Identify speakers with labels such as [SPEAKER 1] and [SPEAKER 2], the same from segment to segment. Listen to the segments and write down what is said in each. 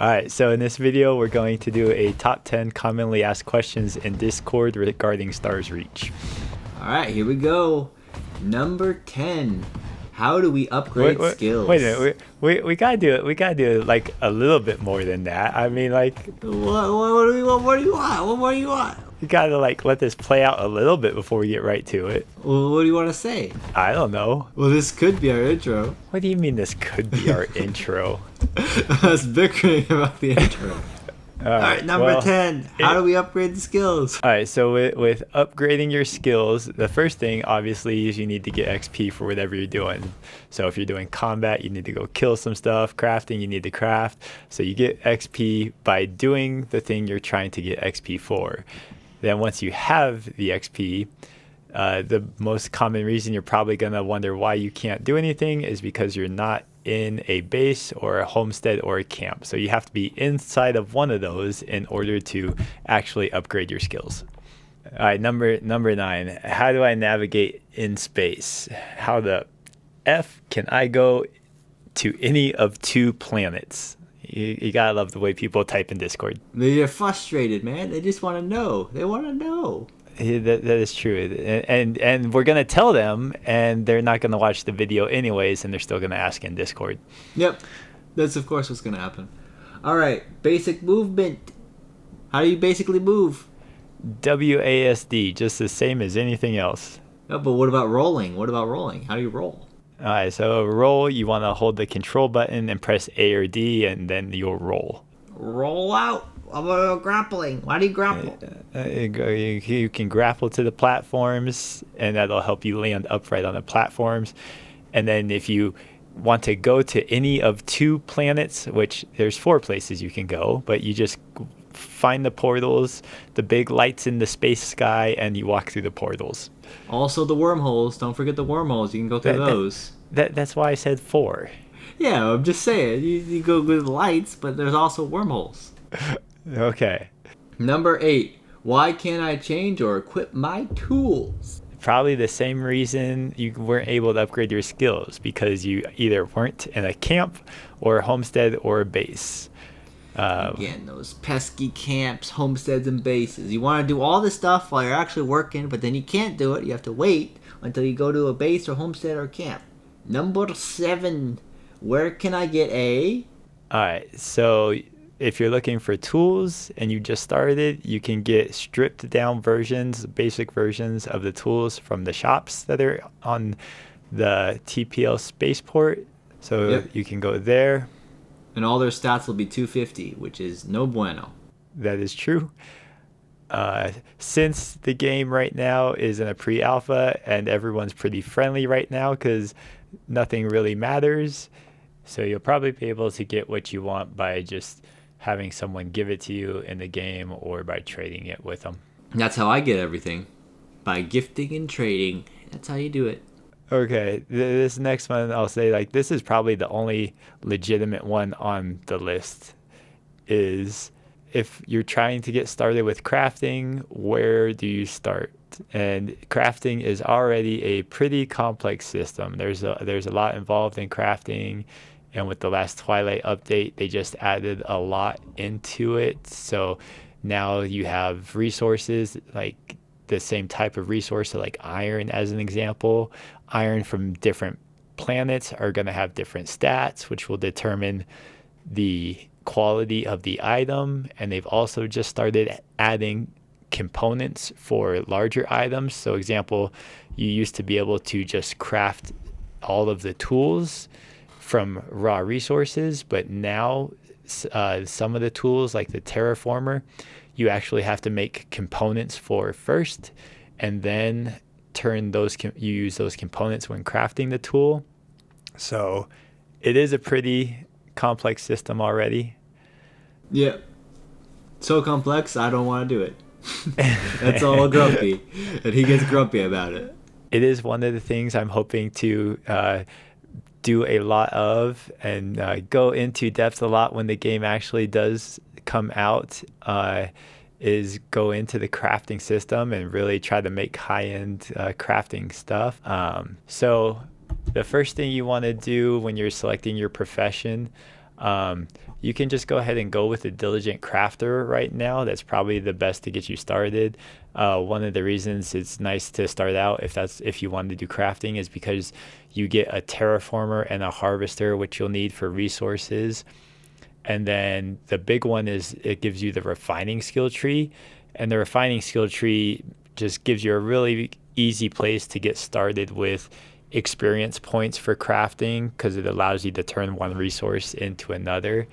[SPEAKER 1] All right, so in this video, we're going to do a top 10 commonly asked questions in Discord regarding Stars Reach.
[SPEAKER 2] All right, here we go. Number 10. How do we upgrade skills?
[SPEAKER 1] Wait a minute, we gotta do it. We gotta do it like a little bit more than that. I mean, like,
[SPEAKER 2] What do you want? What do you want? What do you want?
[SPEAKER 1] you gotta like let this play out a little bit before we get right to it.
[SPEAKER 2] Well, what do you want to say?
[SPEAKER 1] I don't know.
[SPEAKER 2] Well, this could be our intro.
[SPEAKER 1] What do you mean this could be our intro?
[SPEAKER 2] I was bickering about the intro. All right, number 10. How do we upgrade the skills?
[SPEAKER 1] All right, so with upgrading your skills, the first thing obviously is you need to get XP for whatever you're doing. So if you're doing combat, you need to go kill some stuff. Crafting, you need to craft. So you get XP by doing the thing you're trying to get XP for. Then once you have the XP, the most common reason you're probably going to wonder why you can't do anything is because you're not in a base or a homestead or a camp. So you have to be inside of one of those in order to actually upgrade your skills. All right, number 9. How do I navigate in space? How the F can I go to any of 2 planets? You gotta love the way people type in Discord.
[SPEAKER 2] They're frustrated, man. They just want to know. They want to know.
[SPEAKER 1] Yeah, that is true, and we're gonna tell them, and they're not gonna watch the video anyways, and they're still gonna ask in Discord.
[SPEAKER 2] Yep, that's of course what's gonna happen. All right, basic movement. How do you basically move?
[SPEAKER 1] WASD, just the same as anything else.
[SPEAKER 2] No, but what about rolling? How do you roll?
[SPEAKER 1] All right, so roll. You want to hold the control button and press A or D, and then you'll roll.
[SPEAKER 2] Roll out. I'm grappling. Why do you grapple?
[SPEAKER 1] You can grapple to the platforms, and that'll help you land upright on the platforms. And then if you want to go to any of 2 planets, which there's 4 places you can go, but you just find the portals, the big lights in the space sky, and you walk through the portals.
[SPEAKER 2] Also the wormholes. Don't forget the wormholes. You can go through those.
[SPEAKER 1] That's why I said 4.
[SPEAKER 2] Yeah, I'm just saying. You go with the lights, but there's also wormholes.
[SPEAKER 1] Okay.
[SPEAKER 2] Number 8. Why can't I change or equip my tools?
[SPEAKER 1] Probably the same reason you weren't able to upgrade your skills, because you either weren't in a camp or a homestead or a base.
[SPEAKER 2] Again, those pesky camps, homesteads, and bases. You want to do all this stuff while you're actually working, but then you can't do it. You have to wait until you go to a base or homestead or camp. Number 7. Where can I get a...
[SPEAKER 1] All right, so if you're looking for tools and you just started, you can get stripped down versions, basic versions of the tools from the shops that are on the TPL spaceport. So You can go there.
[SPEAKER 2] And all their stats will be 250, which is no bueno.
[SPEAKER 1] That is true. Since the game right now is in a pre-alpha and everyone's pretty friendly right now because nothing really matters, so you'll probably be able to get what you want by just having someone give it to you in the game or by trading it with them.
[SPEAKER 2] That's how I get everything. By gifting and trading. That's how you do it.
[SPEAKER 1] Okay, this next one, I'll say, like, this is probably the only legitimate one on the list, is if you're trying to get started with crafting, where do you start? And crafting is already a pretty complex system. There's a lot involved in crafting, and with the last Twilight update, they just added a lot into it. So now you have resources like the same type of resource, so like iron as an example. Iron from different planets are going to have different stats, which will determine the quality of the item. And they've also just started adding components for larger items. So example, you used to be able to just craft all of the tools from raw resources, but now some of the tools like the terraformer, you actually have to make components for first, and then you use those components when crafting the tool. So it is a pretty complex system already.
[SPEAKER 2] Yeah. So complex, I don't want to do it. That's all grumpy. And he gets grumpy about it.
[SPEAKER 1] It is one of the things I'm hoping to do a lot of and go into depth a lot when the game actually does come out, is go into the crafting system and really try to make high-end crafting stuff. So the first thing you want to do when you're selecting your profession, You can just go ahead and go with a diligent crafter right now. That's probably the best to get you started. One of the reasons it's nice to start out if you want to do crafting is because you get a terraformer and a harvester, which you'll need for resources. And then the big one is it gives you the refining skill tree, and the refining skill tree just gives you a really easy place to get started with experience points for crafting because it allows you to turn one resource into another.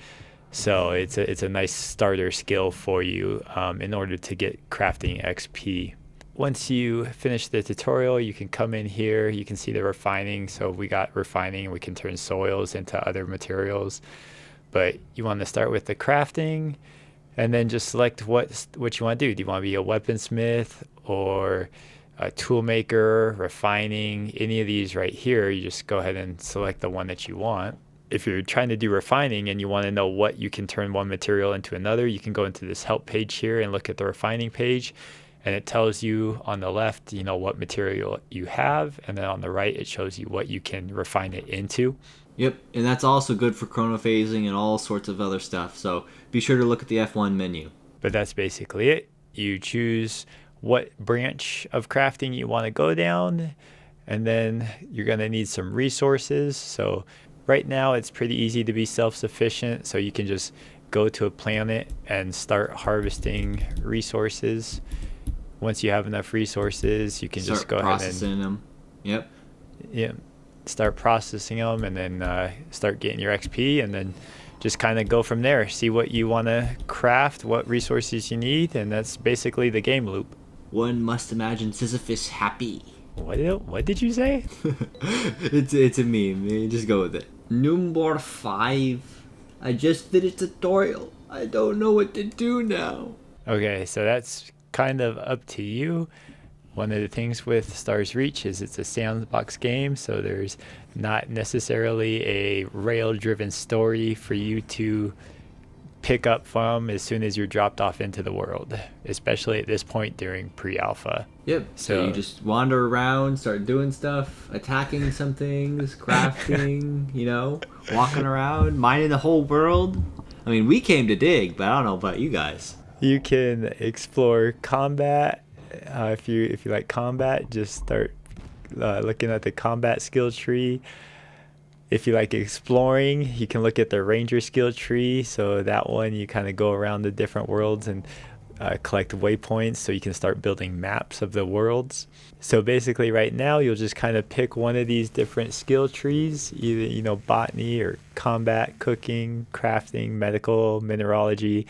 [SPEAKER 1] So it's a nice starter skill for you in order to get crafting XP. Once you finish the tutorial, you can come in here. You can see the refining. So we got refining. We can turn soils into other materials. But you want to start with the crafting, and then just select what you want to do. Do you want to be a weaponsmith or a tool maker, refining, any of these right here? You just go ahead and select the one that you want. If you're trying to do refining and you want to know what you can turn one material into another, you can go into this help page here and look at the refining page, and it tells you on the left, what material you have, and then on the right, it shows you what you can refine it into.
[SPEAKER 2] Yep, and that's also good for chronophasing and all sorts of other stuff. So be sure to look at the F1 menu.
[SPEAKER 1] But that's basically it. You choose what branch of crafting you want to go down, and then you're going to need some resources. So right now it's pretty easy to be self-sufficient, so you can just go to a planet and start harvesting resources. Once you have enough resources, you can just go ahead and
[SPEAKER 2] processing them. Yep.
[SPEAKER 1] Yeah, start processing them, and then start getting your XP, and then just kind of go from there. See what you want to craft, what resources you need, and that's basically the game loop.
[SPEAKER 2] One must imagine Sisyphus happy.
[SPEAKER 1] What did you say?
[SPEAKER 2] It's a meme. You just go with it. Number 5. I just finished a tutorial. I don't know what to do now.
[SPEAKER 1] Okay, so that's kind of up to you. One of the things with Stars Reach is it's a sandbox game, so there's not necessarily a rail-driven story for you to pick up from as soon as you're dropped off into the world, especially at this point during pre-alpha.
[SPEAKER 2] Yep, so you just wander around, start doing stuff, attacking some things, crafting, walking around, mining the whole world. I mean, we came to dig, but I don't know about you guys.
[SPEAKER 1] You can explore combat. If you like combat, just start looking at the combat skill tree. If you like exploring, you can look at the ranger skill tree. So that one, you kind of go around the different worlds and collect waypoints, so you can start building maps of the worlds. So basically right now, you'll just kind of pick one of these different skill trees, either botany or combat, cooking, crafting, medical, mineralogy,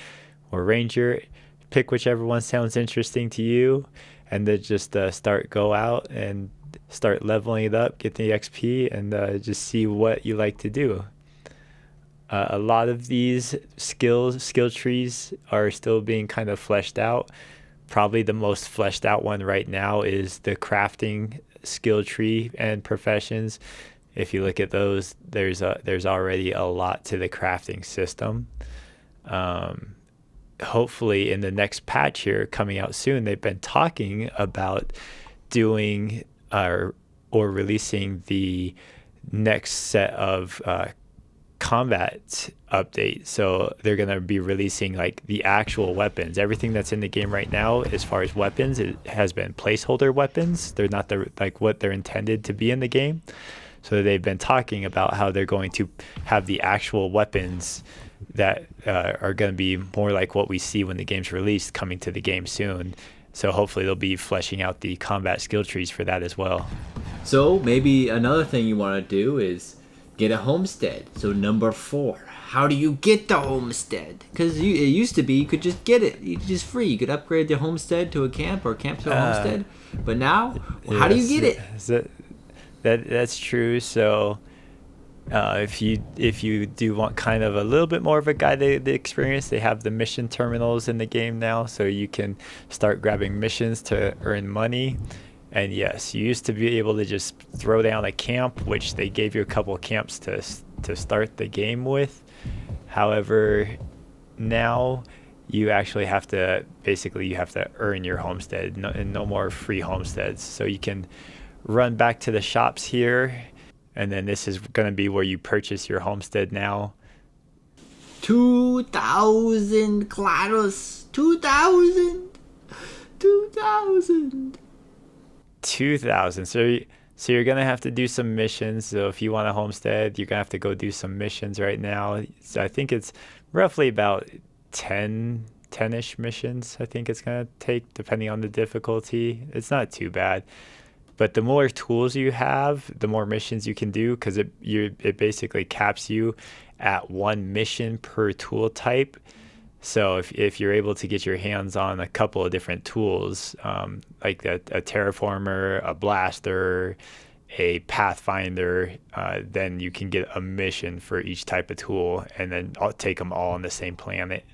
[SPEAKER 1] or ranger. Pick whichever one sounds interesting to you, and then just go out and start leveling it up, get the XP, and just see what you like to do. A lot of these skill trees are still being kind of fleshed out. Probably the most fleshed out one right now is the crafting skill tree and professions. If you look at those, there's already a lot to the crafting system. Hopefully in the next patch here coming out soon, they've been talking about doing or releasing the next set of combat update. So they're going to be releasing like the actual weapons. Everything that's in the game right now as far as weapons, it has been placeholder weapons. They're not what they're intended to be in the game. So they've been talking about how they're going to have the actual weapons that are going to be more like what we see when the game's released coming to the game soon. So hopefully they'll be fleshing out the combat skill trees for that as well.
[SPEAKER 2] So maybe another thing you want to do is get a homestead. So number 4, how do you get the homestead? Because it used to be you could just get it. It's just free. You could upgrade the homestead to a camp or camp to a homestead. But now, how do you get it?
[SPEAKER 1] That's true. So if you do want kind of a little bit more of a guided experience, they have the mission terminals in the game now, so you can start grabbing missions to earn money. And yes, you used to be able to just throw down a camp, which they gave you a couple of camps to start the game with. However, now you actually have to earn your homestead, and no more free homesteads. So you can run back to the shops here, and then this is going to be where you purchase your homestead now.
[SPEAKER 2] 2,000, Claros. 2,000. 2,000.
[SPEAKER 1] 2,000. So you're gonna have to do some missions. So if you want a homestead, you're gonna have to go do some missions right now. So I think it's roughly about 10-ish missions. I think it's gonna take, depending on the difficulty. It's not too bad. But the more tools you have, the more missions you can do, because it basically caps you at one mission per tool type. So if you're able to get your hands on a couple of different tools, like a terraformer, a blaster, a pathfinder, then you can get a mission for each type of tool, and then I'll take them all on the same planet.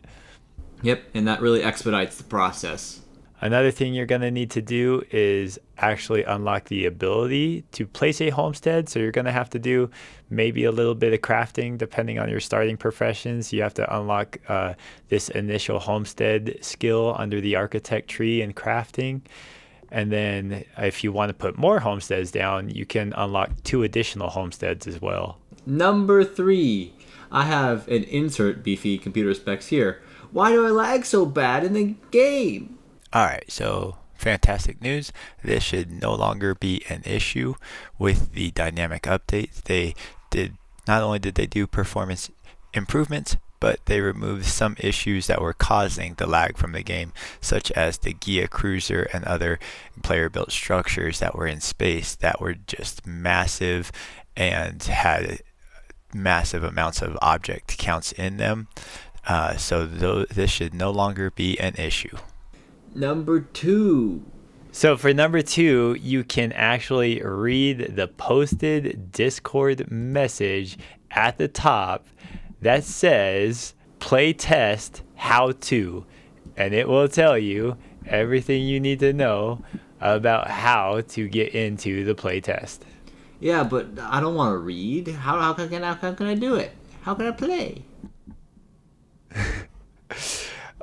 [SPEAKER 2] Yep, and that really expedites the process.
[SPEAKER 1] Another thing you're going to need to do is actually unlock the ability to place a homestead. So you're going to have to do maybe a little bit of crafting depending on your starting professions. You have to unlock this initial homestead skill under the architect tree in crafting. And then if you want to put more homesteads down, you can unlock 2 additional homesteads as well.
[SPEAKER 2] Number 3. I have an insert beefy computer specs here. Why do I lag so bad in the game?
[SPEAKER 1] Alright, so fantastic news. This should no longer be an issue with the dynamic updates. Not only did they do performance improvements, but they removed some issues that were causing the lag from the game, such as the Gia cruiser and other player built structures that were in space that were just massive and had massive amounts of object counts in them. So this should no longer be an issue.
[SPEAKER 2] Number 2.
[SPEAKER 1] So for number 2, you can actually read the posted Discord message at the top that says playtest how to, and it will tell you everything you need to know about how to get into the playtest.
[SPEAKER 2] Yeah, but I don't want to read. How can I do it? How can I play?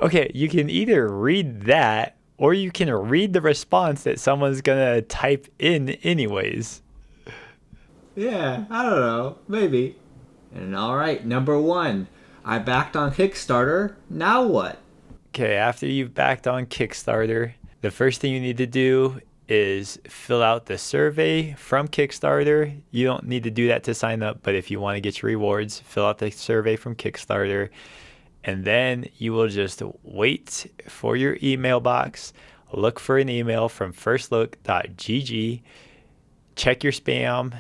[SPEAKER 1] Okay, you can either read that or you can read the response that someone's gonna type in anyways.
[SPEAKER 2] Yeah, I don't know. Maybe. And alright, number 1. I backed on Kickstarter. Now what?
[SPEAKER 1] Okay, after you've backed on Kickstarter, the first thing you need to do is fill out the survey from Kickstarter. You don't need to do that to sign up, but if you want to get your rewards, fill out the survey from Kickstarter. And then you will just wait for your email box, look for an email from firstlook.gg, check your spam,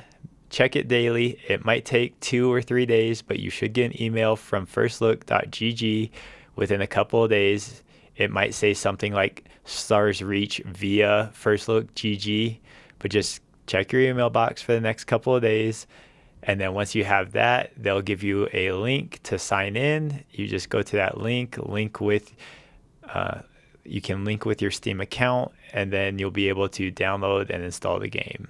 [SPEAKER 1] check it daily. It might take 2 or 3 days, but you should get an email from firstlook.gg within a couple of days. It might say something like stars reach via firstlook.gg, but just check your email box for the next couple of days. And then once you have that, they'll give you a link to sign in. You just go to that link with, you can link with your Steam account, and then you'll be able to download and install the game.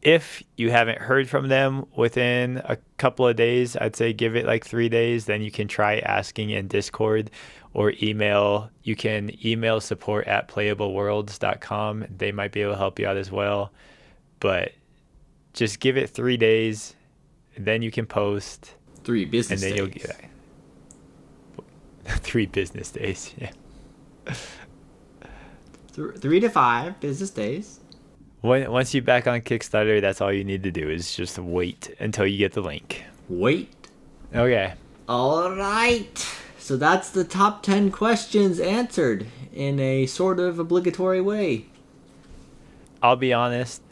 [SPEAKER 1] If you haven't heard from them within a couple of days, I'd say give it like 3 days. Then you can try asking in Discord or email. You can email support@playableworlds.com. They might be able to help you out as well. But just give it 3 days, then you can post.
[SPEAKER 2] 3 business days.
[SPEAKER 1] And then you'll get 3 business days. Yeah.
[SPEAKER 2] 3 to 5 business days.
[SPEAKER 1] Once you back on Kickstarter, that's all you need to do is just wait until you get the link.
[SPEAKER 2] Wait.
[SPEAKER 1] Okay.
[SPEAKER 2] All right. So that's the top 10 questions answered in a sort of obligatory way.
[SPEAKER 1] I'll be honest.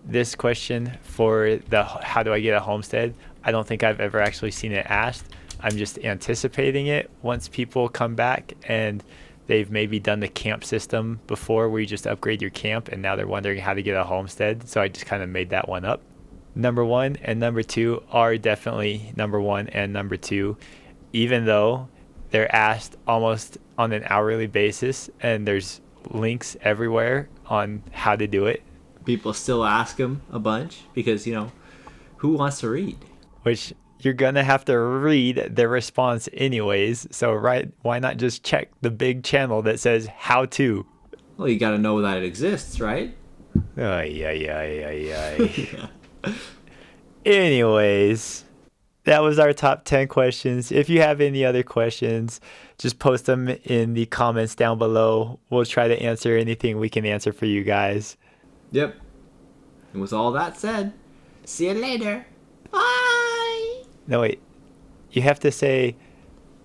[SPEAKER 1] This question for the how do I get a homestead, I don't think I've ever actually seen it asked. I'm just anticipating it once people come back and they've maybe done the camp system before where you just upgrade your camp, and now they're wondering how to get a homestead. So I just kind of made that one up. Number 1 and number 2 are definitely number 1 and number 2, even though they're asked almost on an hourly basis and there's links everywhere on how to do it.
[SPEAKER 2] People still ask them a bunch because, who wants to read?
[SPEAKER 1] Which you're going to have to read the response anyways. So, why not just check the big channel that says how to?
[SPEAKER 2] Well, you got to know that it exists, right?
[SPEAKER 1] Ay. Anyways, that was our top 10 questions. If you have any other questions, just post them in the comments down below. We'll try to answer anything we can answer for you guys.
[SPEAKER 2] Yep. And with all that said, see you later. Bye.
[SPEAKER 1] No, wait. You have to say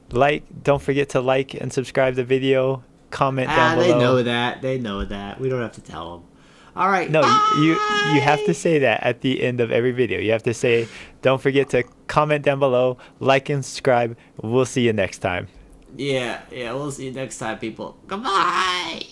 [SPEAKER 1] don't forget to like and subscribe the video, comment down below.
[SPEAKER 2] They know that. They know that. We don't have to tell them. All right.
[SPEAKER 1] No,
[SPEAKER 2] bye.
[SPEAKER 1] you have to say that at the end of every video. You have to say, don't forget to comment down below, like and subscribe. We'll see you next time.
[SPEAKER 2] Yeah, we'll see you next time, people. Goodbye.